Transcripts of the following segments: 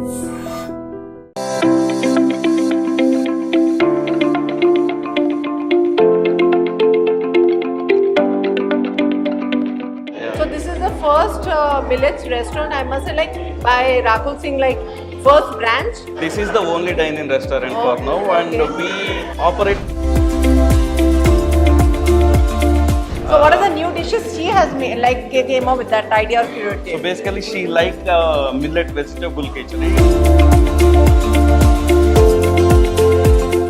So this is the first millets restaurant, I must say, like by Rakul Singh, like first branch. This is the only dine-in restaurant for now, and we operate. So what are the new dishes she has made, like came up with that idea or created? So basically, she like millet vegetable khichdi.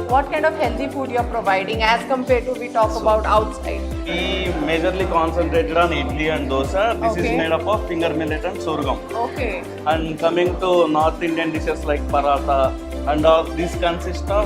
What kind of healthy food you are providing as compared to we talk about outside? We majorly concentrated on idli and dosa. This is made up of finger millet and sorghum. Okay. And coming to North Indian dishes like paratha and all, this consists of.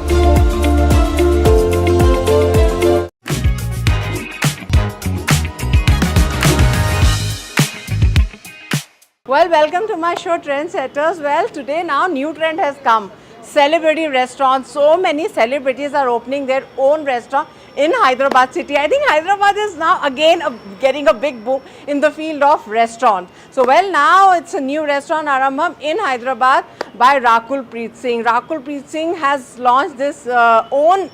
Well, welcome to my show Trendsetters. Well, today now new trend has come. Celebrity restaurants. So many celebrities are opening their own restaurant in Hyderabad city. I think Hyderabad is now again getting a big boom in the field of restaurants. So well, now it's a new restaurant Arambham in Hyderabad by Rakul Preet Singh. Rakul Preet Singh has launched this own.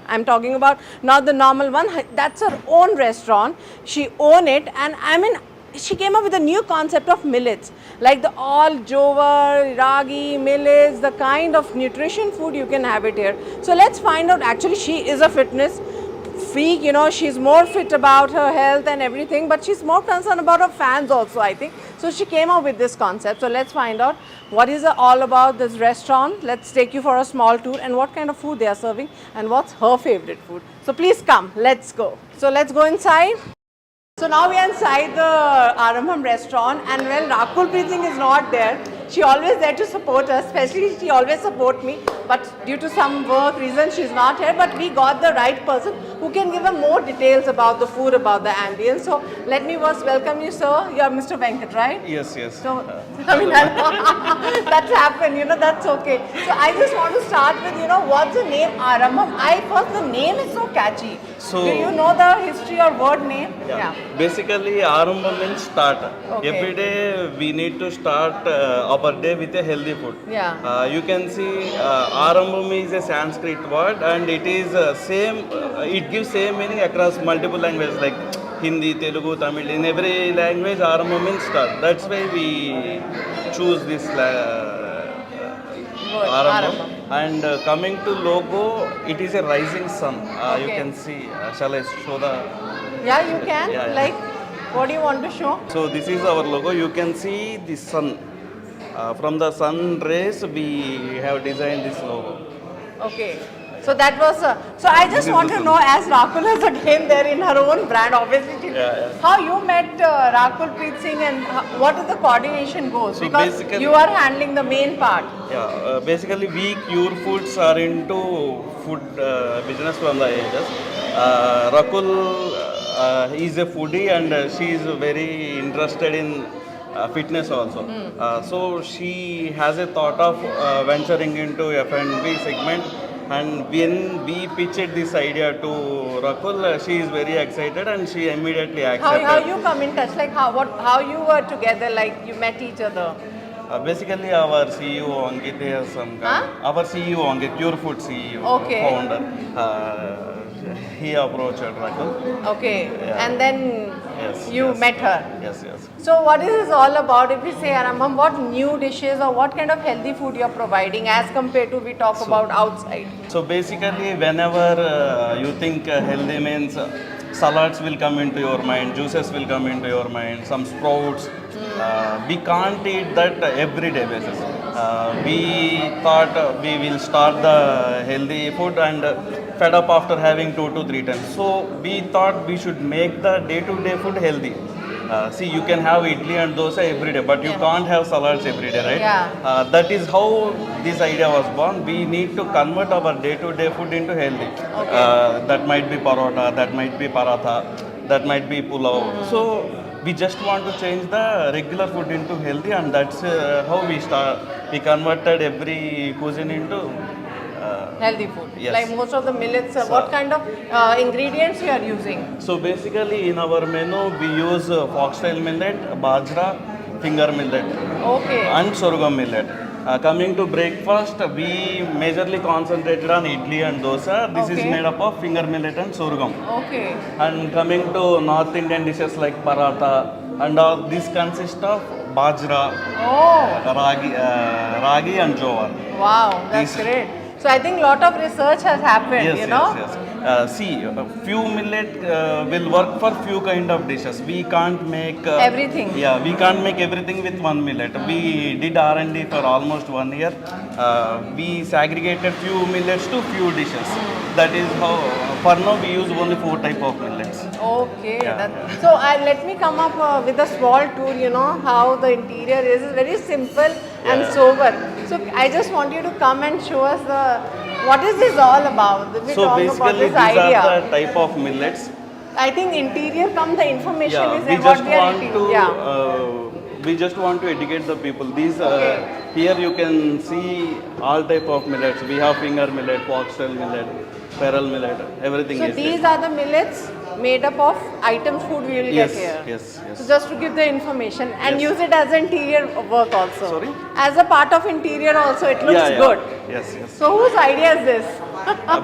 I'm talking about not the normal one. That's her own restaurant. She own it, and I mean, she came up with a new concept of millets, like the all jowar, ragi, millets, the kind of nutrition food you can have it here. So let's find out. Actually, she is a fitness freak, you know, she's more fit about her health and everything, but she's more concerned about her fans also, I think. So she came up with this concept. So let's find out what is all about this restaurant. Let's take you for a small tour and what kind of food they are serving and what's her favorite food. So please come, let's go. So let's go inside. So now we are inside the Arambham restaurant, and well, Rakul Preet Singh is not there. She always there to support us, especially she always support me, but due to some work reason she's not here, but we got the right person who can give her more details about the food, about the ambience. So let me first welcome you, sir. You are Mr. Venkat, right? Yes. So, I mean, that's happened, you know, that's okay. So I just want to start with, you know, what's the name Arambham? First, the name is so catchy. So, do you know the history or word name? Yeah. Basically, Arambham means start. Okay. Every day we need to start our day with a healthy food. Yeah. You can see Arambham is a Sanskrit word, and it is same. It gives same meaning across multiple languages like Hindi, Telugu, Tamil. In every language, Arambham means start. That's why we choose this Arambham. And coming to logo, it is a rising sun. You can see. Shall I show the? Yeah, you can. Yeah. Like, what do you want to show? So this is our logo. You can see the sun. From the sun rays, we have designed this logo. Okay. So that was. So I just want to know, as Rakul is again there in her own brand, obviously, how you met Rakul Preet Singh and what is the coordination goes? So because basically, you are handling the main part. Yeah. Basically, we Cure Foods are into food business from the ages. Rakul is a foodie and she is very interested in fitness also. So she has a thought of venturing into F&B segment, and when we pitched this idea to Rakul, she is very excited and she immediately accepted. How you come in touch? Like how you were together? Like you met each other? Basically, our CEO Ankit has some kind. Our CEO Ankit, Cure Food CEO, founder. He approached Rakul. Okay, and then you yes. met her. Yes. So what is this all about? If we say Arambham, what new dishes or what kind of healthy food you are providing as compared to we talk about outside? So basically, whenever you think healthy means salads will come into your mind, juices will come into your mind, some sprouts. We can't eat that everyday basis. We thought we will start the healthy food and fed up after having 2 to 3 times. So we thought we should make the day-to-day food healthy. See, you can have idli and dosa every day, but you can't have salads every day, right? Yeah. That is how this idea was born. We need to convert our day-to-day food into healthy. Okay. That might be parota, that might be paratha, that might be pulao. So we just want to change the regular food into healthy, and that's how we start. We converted every cuisine into healthy food. Yes. Like most of the millets, what kind of ingredients you are using? So basically in our menu we use foxtail millet, bajra, finger millet Okay. and sorghum millet. Coming to breakfast, we majorly concentrated on idli and dosa. This is Okay. made up of finger millet and sorghum. Okay. And coming to North Indian dishes like paratha and all, this consist of bajra, Oh, ragi and jowar. wow, that's These- great. So I think lot of research has happened, Yes, you know. yes, yes. See, few millet will work for few kind of dishes. We can't make Everything. Yeah, we can't make everything with one millet. We did R&D for almost 1 year. We segregated few millets to few dishes. That is how. For now, we use only 4 type of millets. Okay. Yeah, So let me come up with a small tour, you know, how the interior is. It's very simple and Yeah. sober. So I just want you to come and show us what is this all about? We So talk about basically, this these idea. are the type of millets. I think interior come the information Yeah, is we what just we are want eating. to. Yeah. We just want to educate the people. These Okay. here you can see all type of millets. We have finger millet, foxtail millet, pearl millet. Everything So is these there. are the millets made up of items food we will Yes, get here. yes, yes. So just to give the information and Yes. use it as interior work also. Sorry? As a part of interior also, it looks Yeah, yeah. good. Yes, yes. So whose idea is this?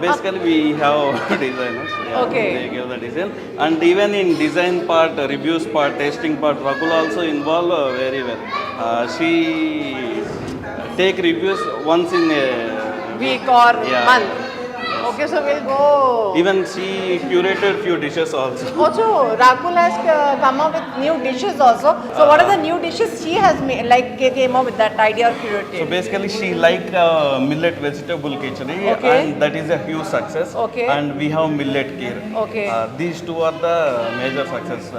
Basically, we have designers. Yeah, Okay. They give the design, and even in design part, reviews part, testing part, Rakul also involved very well. She take reviews once in a Week or Yeah. month. Okay, so we'll go. Even she curated few dishes also. Also, Rakul has come up with new dishes also. So what are the new dishes she has made, like came up with that idea or So curated? basically, she like millet vegetable khichdi, Okay. and that is a huge success. Okay. And we have millet kheer. Okay. These two are the major success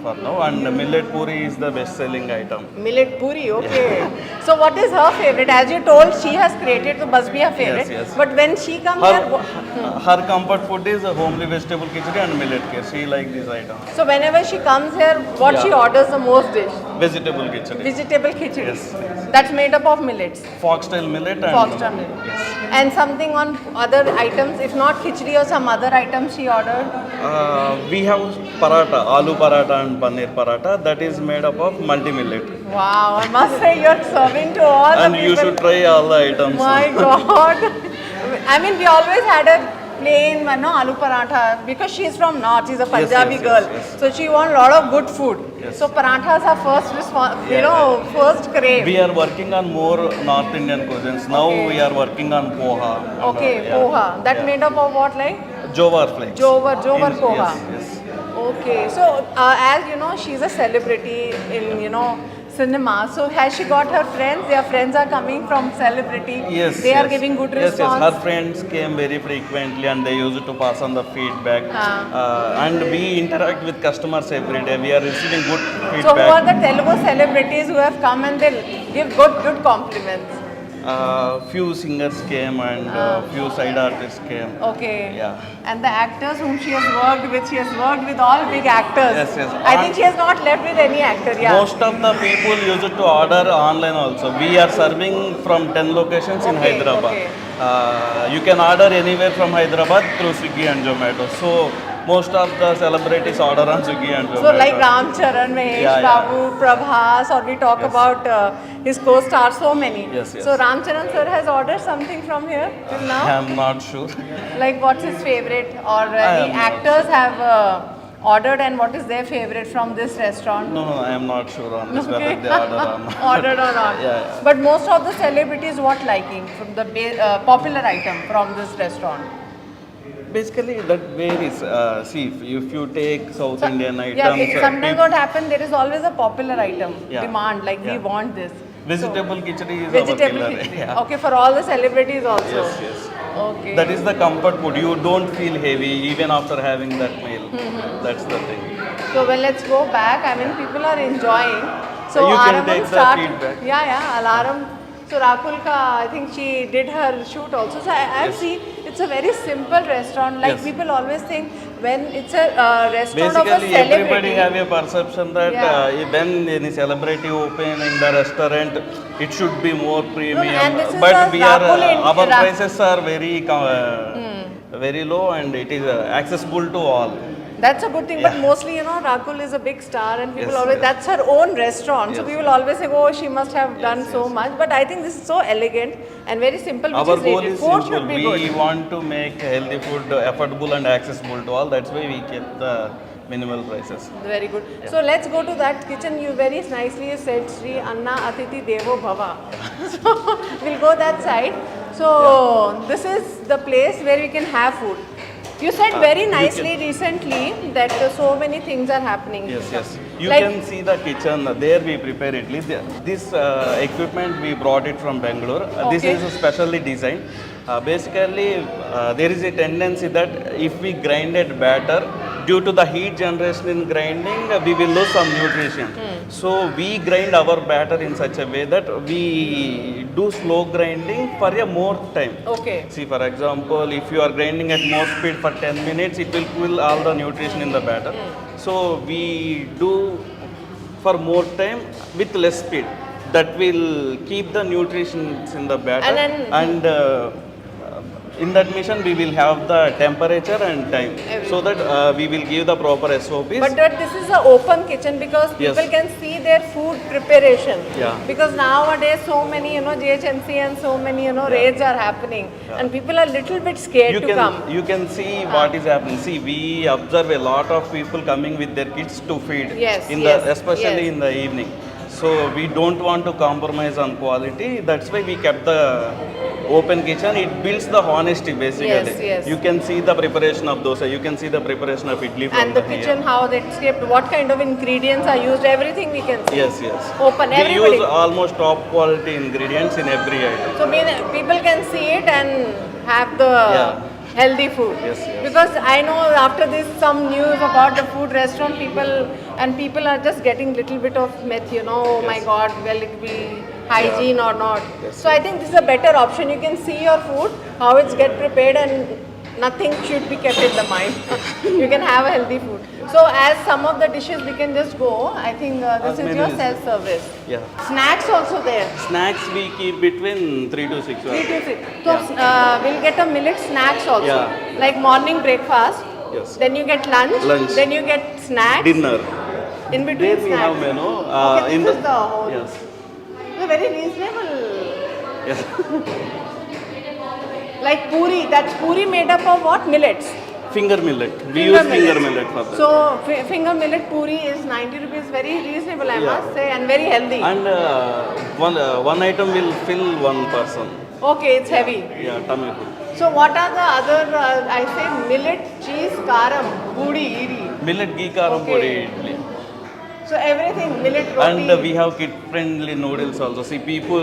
for now. And millet puri is the best-selling item. Millet puri, okay. So what is her favorite? As you told, she has created, so must be her favorite. yes. But when she comes Her, here, her comfort food is a homely vegetable khichdi and millet kheer. She like this item. so whenever she comes here, what she Yeah. orders the most dish? Vegetable khichdi. Vegetable khichdi. Yes, yes. That's made up of millets. Foxtail millet and Foxtail millet. And something on other items, if not khichdi or some other items she ordered. We have paratha, aloo paratha and paneer paratha. That is made up of multi millet. Wow, I must say you're serving to all And the you people. should try all the items. My God. I mean, we always had a plain, no, aloo paratha because she's from North. She's a Punjabi yes, girl, yes. so she wants a lot of good food. Yes. So parathas are first response, Yeah. first crave. We are working on more North Indian cuisines. Now Okay. we are working on poha. and, Okay, yeah. poha. That Yeah. made up of what, like Jowar flakes. Jowar In- poha. Yes, yes. Okay, so as you know, she's a celebrity in cinema. So has she got her friends? Their friends are coming from celebrity. Yes, They are yes. giving good Yes, response. yes. Her friends came very frequently and they used to pass on the feedback. And we interact with customers every day. We are receiving good feedback. So who are the Telugu celebrities who have come and they give good compliments? Few singers came and few side artists came. Okay. Yeah. And the actors whom she has worked with all big actors. Yes, yes. I think she has not left with any actor. Yeah. Most of the people used to order online also. We are serving from 10 locations in Okay, Hyderabad. okay. You can order anywhere from Hyderabad through Swiggy and Zomato. So most of the celebrities order on Swiggy and Zomato. So like Ram Charan, Mahesh Yeah, yeah. Babu, Prabhas, or we talk Yes. about his co-stars, so many. Yes, yes. So Ram Charan sir has ordered something from here till now. I am not sure. Like what's his favorite, or I the am not actors have ordered, and what is their favorite from this restaurant? No, I am not sure on this Okay. whether they order or not. Ordered or not. Yeah, yeah. But most of the celebrities what liking from the popular item from this restaurant? Basically, that varies. See, if you take South Indian items, Yeah, sometimes what happens, there is always a popular item Yeah. demand, like we Yeah. want this. vegetable khichdi is Vegetable our killer. khichdi. Yeah. Okay, for all the celebrities also. Yes, yes. Okay. That is the comfort food. You don't feel heavy even after having that meal. Mm-hmm. That's the thing. So well, let's go back. I mean, people are enjoying. So You can Aram take will the start. feedback. Yeah, alarm. So Rakul ka, I think she did her shoot also. So I've Yes. seen it's a very simple restaurant. Like Yes. people always think when it's a restaurant of a Basically, celebrity. everybody have a perception that Yeah. when any celebrity open in the restaurant, it should be more premium. and this is But a we are Rakul in- our Ra- prices are very very low and it is accessible to all. That's a good thing, but mostly, you know, Rakul is a big star and people Yes, always, yes. that's her own restaurant. So Yes. we will always say, oh, she must have done so yes. much. But I think this is so elegant and very simple, which Our is goal needed. is Food simple. should be We good. want to make healthy food affordable and accessible to all. That's why we kept the minimal prices. Very good. So let's go to that kitchen. You very nicely said Sri Anna Atiti Devo Bhava. So we'll go that side. So this is the place where we can have food. You said very you nicely recently that so many things are happening. Yes, yes. You Like- can see the kitchen. There we prepare Italy. This equipment we brought it from Bangalore. This Okay. is specially designed. Basically, there is a tendency that if we grind it batter, due to the heat generation in grinding, we will lose some nutrition. So we grind our batter in such a way that we do slow grinding for a more time. Okay. See, for example, if you are grinding at more speed for 10 minutes, it will pull all the nutrition in the batter. So we do for more time with less speed. That will keep the nutrition in the batter. And then- And in that mission, we will have the temperature and time, so that we will give the proper SOPs. But that this is an open kitchen because Yes. people can see their food preparation. Yeah. Because nowadays so many, you know, GHMC and so many, you know, raids are happening, and people are little bit scared to come. You can see what is happening. See, we observe a lot of people coming with their kids to feed. Yes, In yes, especially yes. in the evening. So we don't want to compromise on quality. That's why we kept the open kitchen. It builds the honesty basically. Yes, yes. You can see the preparation of dosa. You can see the preparation of idli from And the here. kitchen, how it's kept, what kind of ingredients are used, everything we can see. Yes, yes. Open, We everybody. use almost top quality ingredients in every item. So people can see it and have the Yeah. healthy food. Yes, yes. Because I know after this some news about the food restaurant, people are just getting little bit of myth, you know, oh my Yes. God, will it be hygiene or not? Yes, So I think this is a better option. You can see your food, how it's get prepared, and nothing should be kept in the mind. You can have a healthy food. So as some of the dishes we can just go, I think this is menu your is- self-service. Yeah. Snacks also there. Snacks we keep between 3 to 6 3 hours. to 6. So we'll get a millet snacks also. Yeah. Like morning breakfast. Yes. Then you get lunch. Lunch. Then you get snacks. Dinner. In between There we snacks. have menu. Okay, in this is the whole. Yes. So very reasonable. Yes. Like puri. That's puri made up of what? Millets. Finger millet. We Finger use finger millets. millet for that. So finger millet puri is 90 rupees. Very reasonable, I Yeah. must say, and very healthy. And one item will fill one person. Okay, it's heavy. Yeah, tummy full. So what are the other? I say millet cheese karam, puri, iri. Millet ghee karam Okay. podi idli. So everything millet roti. And we have kid friendly noodles also. See people.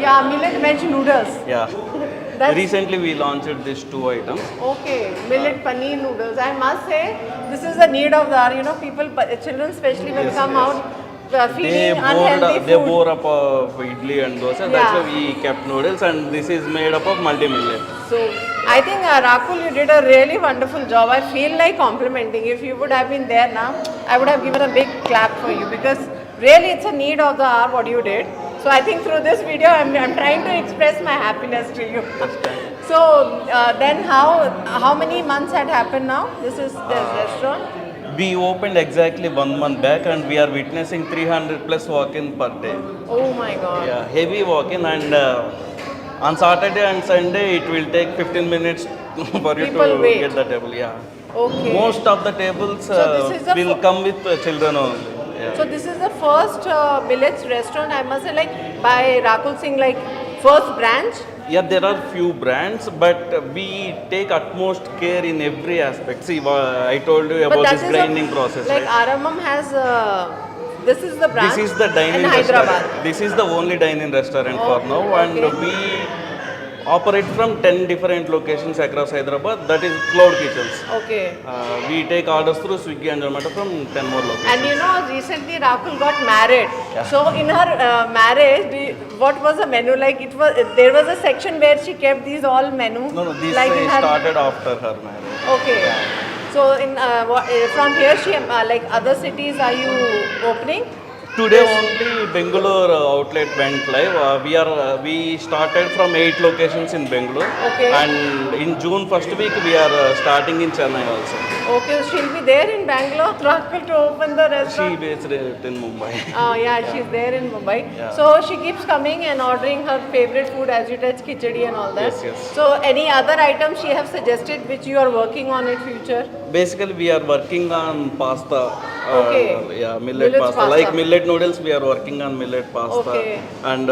Yeah, millet veg noodles. Yeah. That's Recently we launched these 2 items. okay. Millet paneer noodles. I must say, this is the need of the hour. You know, people, children especially when Yes, come yes. out feeling unhealthy They food. bore up of idli and dosa. That's Yeah. why we kept noodles, and this is made up of multi-millet. So I think Rakul, you did a really wonderful job. I feel like complimenting. If you would have been there now, I would have given a big clap for you because really it's a need of the hour what you did. So I think through this video, I'm trying to express my happiness to you. So then how many months had happened now? This is this restaurant. We opened exactly 1 month back, and we are witnessing 300 plus walk-in per day. Oh my God. Yeah, heavy walk-in, and on Saturday and Sunday it will take 15 minutes for you People to wait. get the table. Yeah. Okay. Most of the tables So this is the will come with children only. Yeah. So this is the first millets restaurant, I must say, like by Rakul Singh, like first branch. Yeah, there are few brands, but we take utmost care in every aspect. See, I told you about this grinding process, like right? Aramam has, this is the branch This is the dine-in in restaurant. Hyderabad. This is the only dine-in restaurant for Okay, now, and okay. we operate from 10 different locations across Hyderabad. That is cloud kitchens. Okay. We take orders through Swiggy and Zomato from 10 more locations. And you know, recently Rakul got married. Yeah. So in her marriage, what was the menu like? It was there was a section where she kept these all menu. No, this like in her. started after her marriage. Okay. So in from here, she like other cities, are you opening? Today only Bangalore outlet went live. We started from 8 locations in Bangalore, Okay. and in June first week we are starting in Chennai also. Okay, so she'll be there in Bangalore, Rakul, to open the She restaurant. based it in Mumbai. Oh yeah, she's there in Mumbai. Yeah. So she keeps coming and ordering her favorite food, as you touch khichdi and all that. Yes, yes. So any other items she have suggested which you are working on in future? Basically, we are working on pasta. Okay. Yeah, millet Millet pasta. pasta. Like millet noodles, we are working on millet pasta. Okay. And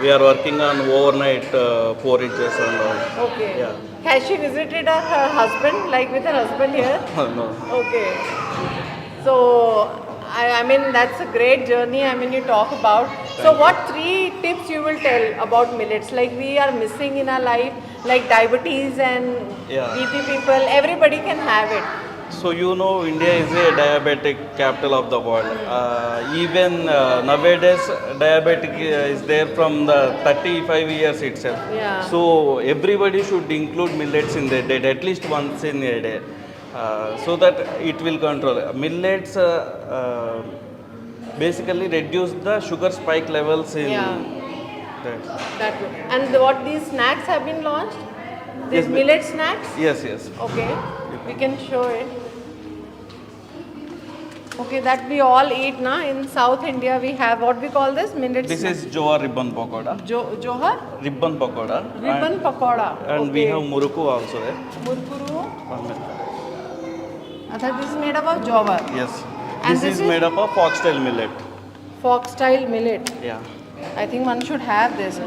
we are working on overnight porridges and all. Okay. Yeah. Has she visited her husband, like with her husband here? No. Okay. So, I mean, that's a great journey. I mean, you talk about. So, what 3 tips you will tell about millets? Like, we are missing in our life, like diabetes and Yeah. BP people, everybody can have it. So you know, India is a diabetic capital of the world. Even nowadays, diabetic is there from the 35 years itself. Yeah. So everybody should include millets in their diet at least once in a day, so that it will control. Millets basically reduce the sugar spike levels in Yeah. that. That way. And what these snacks have been launched? These Yes, millet snacks? Yes. Okay, we can show it. Okay, that we all eat na. In South India, we have what we call this millet. This is Jowar ribbon pakoda. Johar Ribbon pakoda. ribbon pakoda. And we have muruku also there. Murkuru. 1 minute. This is made up of jowar. Yes. And This this is is- made up of foxtail millet. Foxtail millet. Yeah. I think one should have this.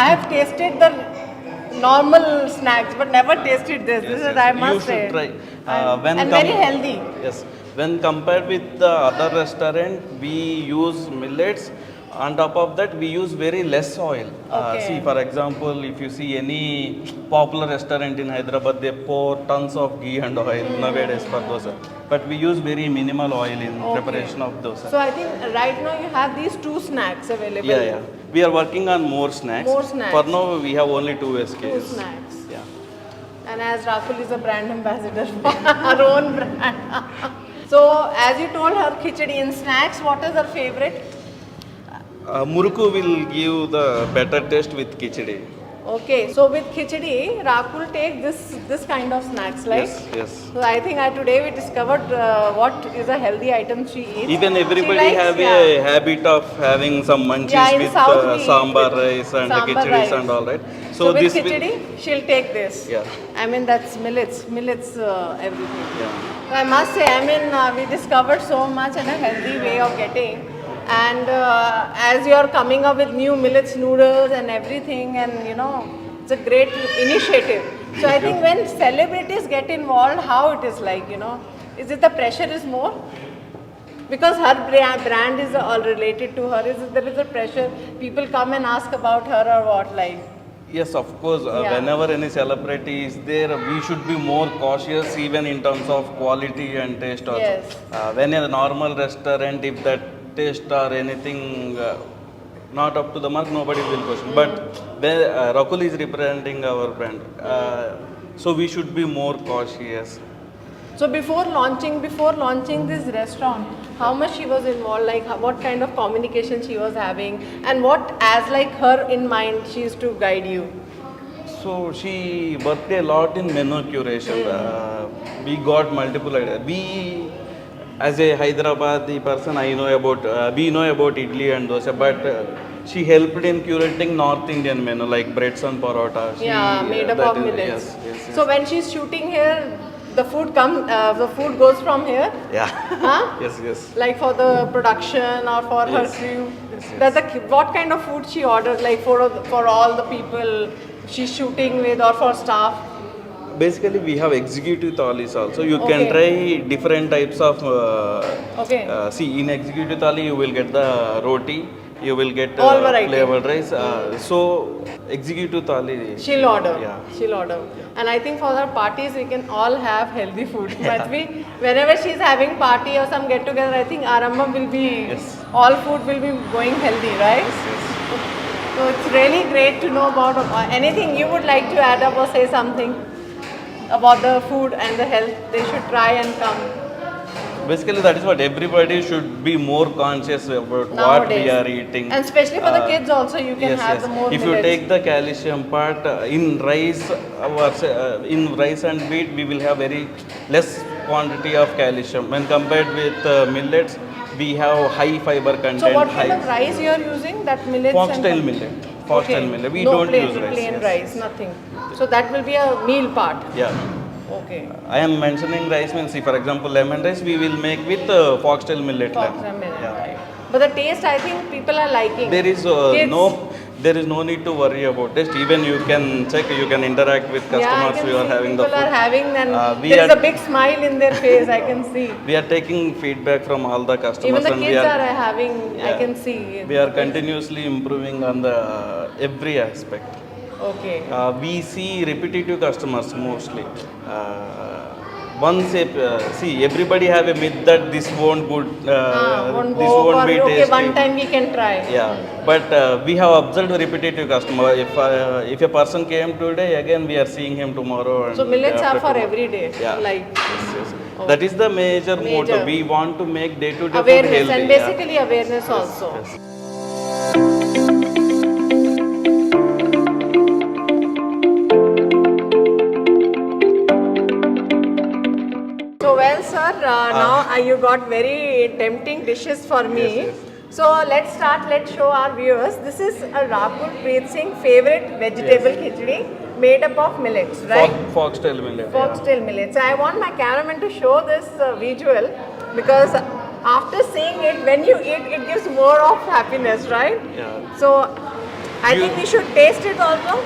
I have tasted the normal snacks, but never tasted this. This is, I must You say. should try. And very healthy. Yes. When compared with the other restaurant, we use millets. On top of that, we use very less oil. Okay. See, for example, if you see any popular restaurant in Hyderabad, they pour tons of ghee and oil nowadays for dosa. But we use very minimal oil in Okay. preparation of dosa. So I think right now you have these 2 snacks available. Yeah. We are working on more snacks. More snacks. For now, we have only 2 2 SKUs. snacks. Yeah. And as Rakul is a brand ambassador for our own brand. So as you told her khichdi in snacks, what is her favorite? Muruku will give the better taste with khichdi. Okay, so with khichdi, Rakul take this kind of snacks, like. Yes. So I think today we discovered what is a healthy item she eats. Even everybody She likes, have yeah. a habit of having some munchies Yeah, in with South we eat sambar with rice and sambar khichdis rice. and all right. So with this khichdi, she'll take this. Yeah. I mean that's millets, everything. Yeah. I must say, I mean, we discovered so much and a healthy way of getting. And as you are coming up with new millets noodles and everything, and you know, it's a great initiative. So I think when celebrities get involved, how it is like, you know, is it the pressure is more? Because her brand is all related to her. Is it there is a pressure? People come and ask about her or what, like? Yes, of course. Yeah. Whenever any celebrity is there, we should be more cautious even in terms of quality and taste also. Yes. When in a normal restaurant, if that taste or anything not up to the mark, nobody will question. But when, Rakul is representing our brand, so we should be more cautious. So before launching this restaurant, how much she was involved, like what kind of communication she was having, and what as like her in mind she used to guide you. So she worked a lot in menu curation. We got multiple ideas. We, as a Hyderabadi person, I know about we know about idli and dosa, but she helped in curating North Indian menu like breads and parota. Yeah, made up that of is- millets. Yes. So when she's shooting here, the food goes from here, Yeah. huh? Yes. Like for the production or for her Yes. crew. Yes. What kind of food she orders, like for all the people she's shooting with or for staff? Basically, we have executive thalis also. You Okay. can try different types of. Okay. See, in executive thali, you will get the roti. You will get All variety. flavored rice. So, executive thali. She'll order. Yeah. She'll order. And I think for her parties, we can all have healthy food. But whenever she's having party or some get together, I think Aramba will be, Yes. all food will be going healthy, right? So it's really great to know about anything you would like to add up or say something about the food and the health. They should try and come. Basically, that is what everybody should be more conscious about what Nowadays. we are eating. And especially for the kids also, you can Yes, have yes. the more If millets. you take the calcium part in rice, in rice and wheat, we will have very less quantity of calcium. When compared with millets, we have high fiber content. So what high kind of rice you are using? That millets foxtail and millet. Foxtail okay. millet. We No don't plain, use rice. plain yes. rice, nothing. So that will be a meal part. Yeah. Okay. I am mentioning rice means, see, for example, lemon rice we will make with foxtail millet. Foxtail millet, Yeah. right. But the taste, I think people are liking. There is Kids. there is no need to worry about taste. Even you can check, you can interact with Yeah, I customers can who are see having the people food. are having and We there is are- a big smile in their face, I can see. We are taking feedback from all the customers Even the and kids we are are having, I yeah. can see. we are continuously improving on the every aspect. Okay. We see repetitive customers mostly. Once see, everybody have a myth that this won't good, Won't this go won't for, be okay, tasty. one time we can try. Yeah, but we have observed repetitive customer. If a person came today, again we are seeing him tomorrow. And So millets are after for tomorrow. every day. Yeah. Like Yes, yes. Oh. That is the major motto. Major. We want to make day-to-day food awareness healthy. and yeah. basically awareness also. Yes. So well, sir, now you got very tempting dishes for me. Yes, yes. So let's start. Let's show our viewers. This is a Rahul Preet Singh favorite vegetable khichdi made up of millets, right? Foxtail millet. Foxtail millets. I want my cameraman to show this visual because after seeing it, when you eat, it gives more of happiness, right? Yeah. So I You- think we should taste it also.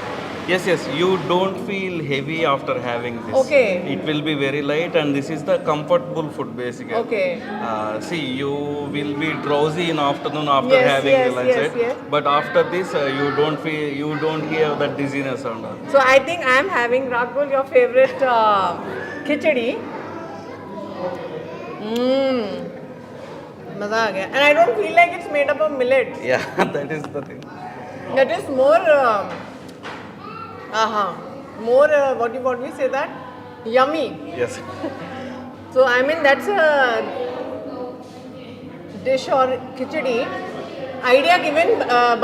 Yes, yes. You don't feel heavy after having this. Okay. It will be very light, and this is the comfortable food basically. Okay. See, you will be drowsy in afternoon after Yes, having yes, the lunch, yes, right? yes. But after this, you don't hear that dizziness and all. So I think I am having Rahul, your favorite khichdi. Maza aa gaya. And I don't feel like it's made up of millet. Yeah, that is the thing. That is more, more what we say that? Yummy. Yes. So I mean that's a dish or khichdi idea given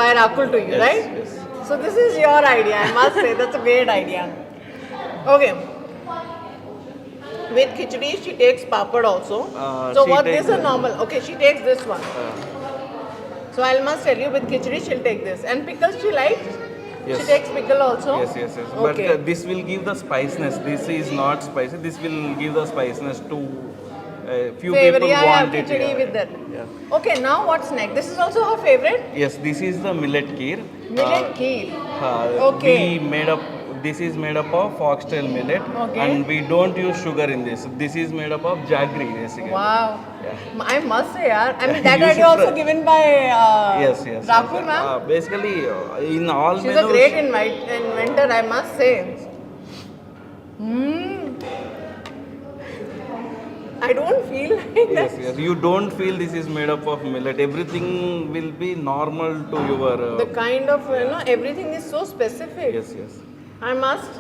by Rahul to you, Yes, right? yes. So this is your idea, I must say. That's a great idea. Okay. With khichdi, she takes papad also. So she what takes this is the- normal? Okay, she takes this one. So I must tell you, with khichdi, she'll take this. And pickles she likes. Yes. She takes pickle also. Yes, yes, yes. Okay. But this will give the spiciness. This is not spicy. This will give the spiciness to few Favorite, people yeah, want yeah, it. khichdi yeah. with that. Yeah. Okay, now what's next? This is also her favorite. Yes, this is the millet kheer. Millet kheer. Okay. We made up. This is made up of foxtail millet, Okay. and we don't use sugar in this. This is made up of jaggery, basically. Wow. Yeah. I must say, yaar. I mean, that You idea should also try. given by Yes, yes. Rahul, yes. ma'am. Basically, in all She's menus. a great inventor, I must say. I don't feel like that. Yes, yes. You don't feel this is made up of millet. Everything will be normal to your. The kind of, everything is so specific. Yes, yes. I must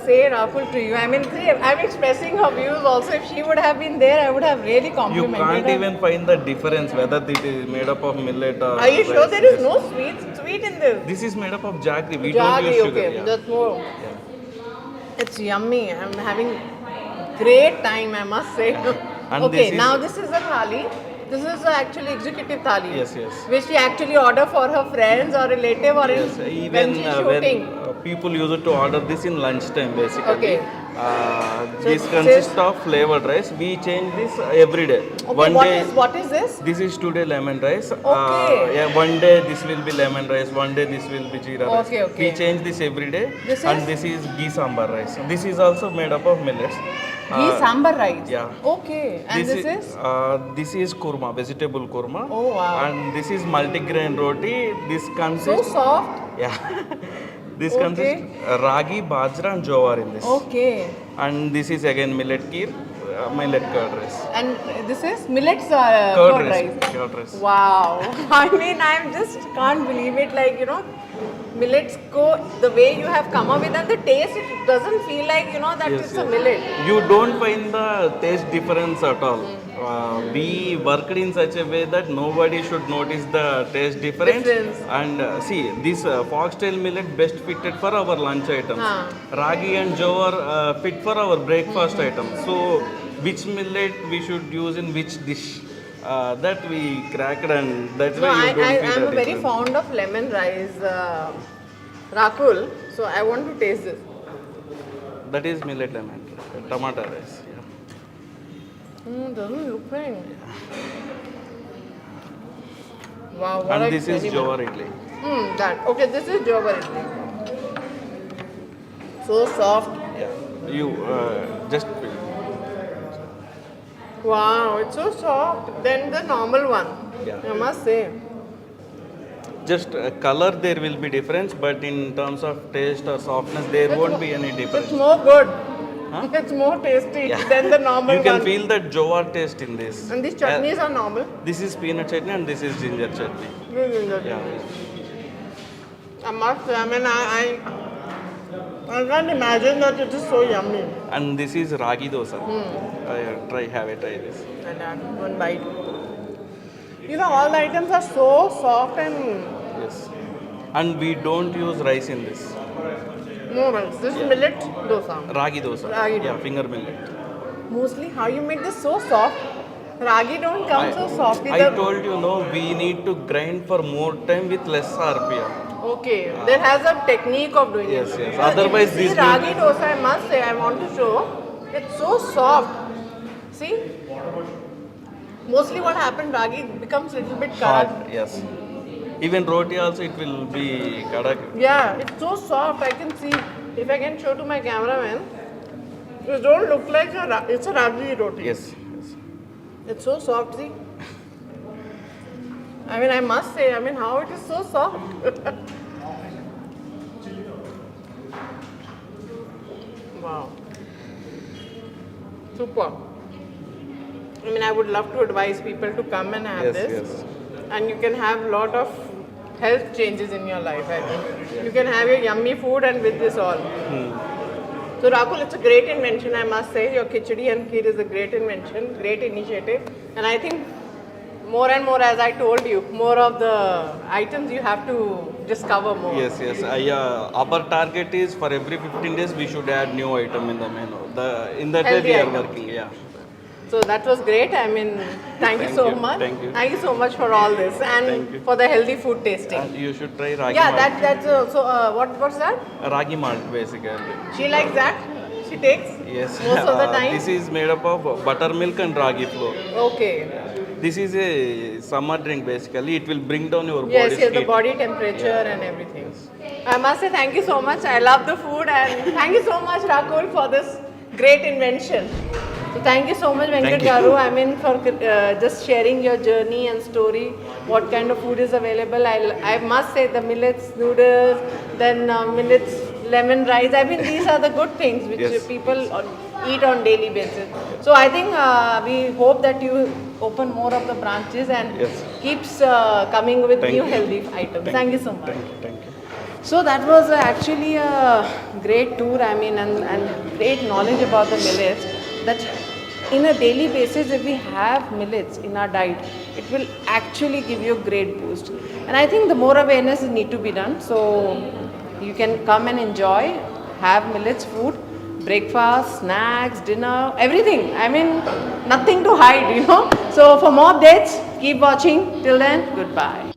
say, Rahul, to you. I mean, see, I'm expressing her views also. If she would have been there, I would have really You complimented can't her. even find the difference whether it is made up of millet or. Are you sure rice. there is no sweet in this? This is made up of jaggery. We don't Jaggery, use sugar. okay, yeah. that's more. Yeah. It's yummy. I'm having great time, I must say. And Okay, this is- now this is a thali. This is actually executive thali. Yes, yes. Which she actually order for her friends or relative or Yes, in, even when she's shooting. when people use it to order this in lunchtime, basically. Okay. This So consists this- of flavored rice. We change this every day. Okay, what is this? This is today lemon rice. Okay. Yeah, one day this will be lemon rice, one day this will be jeera rice. Okay, okay. We change this every day. This and is? this is ghee sambar rice. This is also made up of millets. Ghee sambar rice. yeah. Okay. And this is? This is kurma, vegetable kurma. Oh, wow. And this is multigrain roti. This So consists. soft. Yeah. This Okay. consists ragi, bajra, and jowar in this. Okay. And this is again millet kheer, millet curd rice. And this is millets Curd curd rice. rice. Curd rice. Wow. I mean, I just can't believe it. Like, millets go the way you have come up with, and the taste, it doesn't feel like, that Yes, it's a yes. millet. You don't find the taste difference at all. We worked in such a way that nobody should notice the taste difference. And see, this foxtail millet best fitted for our lunch items. Ragi and jowar fit for our breakfast items. So, which millet we should use in which dish? That we cracked, and that's No, why you don't feel I'm the very difference. fond of lemon rice, Rakul. So I want to taste this. That is millet lemon, tomato rice. Yeah. Doesn't look very. Wow, what And a this is animal. jowar idli. That okay. This is jowar idli. So soft. Yeah. You just Wow, it's so soft. Then the normal one. Yeah. I must say. just color there will be difference, but in terms of taste or softness there won't be any difference. It's more good. Huh? It's more tasty Yeah. than the normal You can one. feel that jowar taste in this. And these chutneys are normal. This is peanut chutney and this is ginger chutney. Yeah. I must say, I mean, I can't imagine that it is so yummy. And this is ragi dosa. Have a try this. And one bite. You know, all the items are so soft and Yes. And we don't use rice in this. no rice. This is millet dosa. Ragi dosa. Ragi Yeah, dosa. finger millet. Mostly, how you make this so soft? Ragi don't come so soft I either. told you, no, we need to grind for more time with less RPM. Okay, there has a technique of doing Yes, it. yes. But Otherwise if you this see ragi dosa, I must say, I want to show, it's so soft. See? Mostly what happened, ragi becomes a little bit Hard, karak. yes. Even roti also it will be kadak. Yeah, it's so soft. I can see, if I can show to my cameraman, it don't look like it's a ragi roti. Yes, yes. It's so soft, see? I mean, I must say, I mean, how it is so soft. Wow. Super. I mean, I would love to advise people to come and have Yes, this. yes. And you can have a lot of health changes in your life, I think. You can have your yummy food and with this all. So Rakul, it's a great invention, I must say. Your khichdi and kheer is a great invention, great initiative. And I think more and more, as I told you, more of the items you have to discover more. Yes, yes. Our target is for every 15 days we should add new item in the menu. In that way Healthy we are items. working. Yeah. So that was great. I mean, thank you Thank so you. much. Thank you. Thank you so much for all this Thank and you. for the healthy food tasting. And you should try ragi Yeah, malt. that's what's that? Ragi malt basically. She likes that. She takes Yes. most of the time. This is made up of buttermilk and ragi flour. Okay. This is a summer drink basically. It will bring down your Yes, body's yes, the heat. body temperature and everything. I must say thank you so much. I love the food and thank you so much, Rakul, for this great invention. So thank you so much, Venkat Thank you. Garu. I mean, for just sharing your journey and story. What kind of food is available? I must say the millets noodles, then millets lemon rice. I mean, these are the good things which Yes. people eat on daily basis. So I think we hope that you open more of the branches and Yes. keeps coming with Thank new you. healthy items. Thank you so much. Thank you. Thank you. So that was actually a great tour, I mean, and great knowledge about the millets. That in a daily basis, if we have millets in our diet, it will actually give you a great boost. And I think the more awareness need to be done. So you can come and enjoy, have millets food, breakfast, snacks, dinner, everything. I mean, nothing to hide, you know. So for more updates, keep watching. Till then, goodbye.